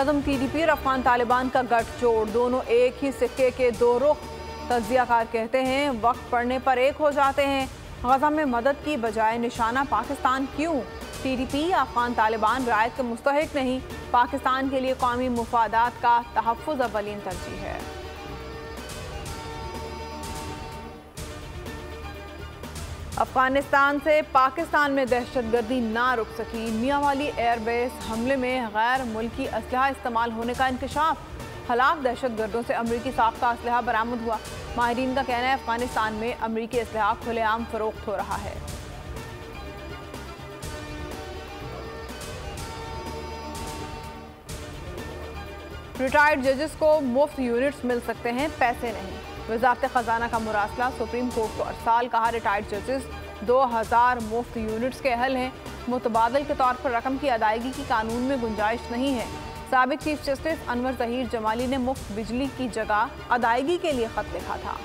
नज़म TDP और अफगान तालिबान का गठजोड़, दोनों एक ही सिक्के के दो रुख। तज्जियाकार कहते हैं वक्त पड़ने पर एक हो जाते हैं। गजा में मदद की बजाय निशाना पाकिस्तान क्यों? TDP अफगान तालिबान रियायत के मुस्तहिक नहीं, पाकिस्तान के लिए कौमी मुफादात का तहफ़्फ़ुज़ अव्वलीन तरजीह है। अफगानिस्तान से पाकिस्तान में दहशतगर्दी ना रुक सकी। मियांवाली एयरबेस हमले में गैर मुल्की असलहा इस्तेमाल होने का इंकशाफ। हलाक दहशतगर्दों से अमरीकी साख्ता असलहा बरामद हुआ। माहिरीन का कहना है अफगानिस्तान में अमरीकी असलहा खुलेआम फरोख्त हो रहा है। रिटायर्ड जजेस को मुफ्त यूनिट्स मिल सकते हैं, पैसे नहीं। वजारत खजाना का मुरासला सुप्रीम कोर्ट को अरसाल। कहा रिटायर्ड जजेस 2000 मुफ्त यूनिट्स के अहल हैं। मुतबादल के तौर पर रकम की अदायगी की कानून में गुंजाइश नहीं है। साबिक चीफ जस्टिस अनवर ज़हीर जमाली ने मुफ्त बिजली की जगह अदायगी के लिए खत लिखा था।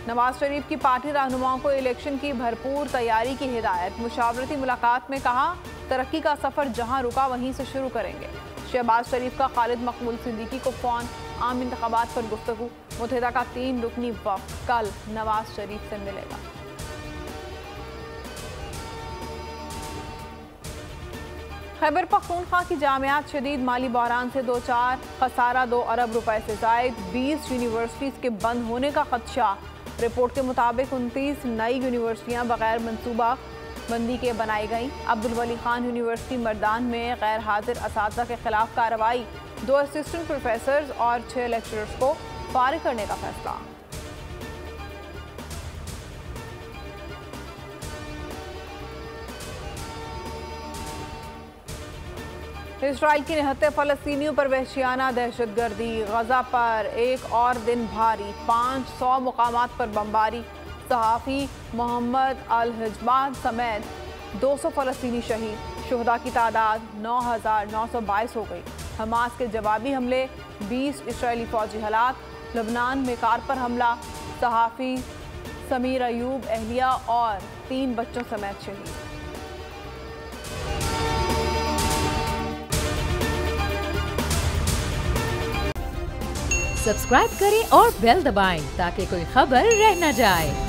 नवाज शरीफ की पार्टी रहनुमाओं को इलेक्शन की भरपूर तैयारी की हिदायत। मुशावरती मुलाकात में कहा तरक्की का सफर जहां रुका वहीं से शुरू करेंगे। शहबाज शरीफ का खालिद मकबूल सिद्दीकी को फोन। आम इंतखाबात पर गुफ्तगू। मुत्तहिदा का 3 रुकनी वफ़द कल नवाज शरीफ से मिलेगा। खैबर पख्तूनख्वा की जामियात शदीद माली बहरान से दो चार, खसारा 2 अरब रुपए से जायद। 20 यूनिवर्सिटीज़ के बंद होने का खदशा। रिपोर्ट के मुताबिक 29 नई यूनिवर्सिटियाँ बगैर मनसूबा बंदी के बनाई गई। अब्दुल वली खान यूनिवर्सिटी मर्दान में गैर हाजिर असातिज़ा के खिलाफ कार्रवाई। 2 असिस्टेंट प्रोफेसर्स और 6 लेक्चरर्स को फारिग करने का फैसला। इसराइल की निहत्ते फ़लस्तीनियों पर वहशियाना दहशतगर्दी। गजा पर एक और दिन भारी, 500 मुकामात पर बमबारी। सहाफ़ी मोहम्मद अल हिजबाद समेत 200 फ़लस्तीनी शहीद। शुहदा की तादाद 9922 हो गई। हमास के जवाबी हमले, 20 इसराइली फ़ौजी हलाक। लबनान में कार पर हमला, सहाफ़ी समीर अयूब अहलिया और 3 बच्चों समेत शहीद। सब्सक्राइब करें और बेल दबाएं ताकि कोई खबर रह न जाए।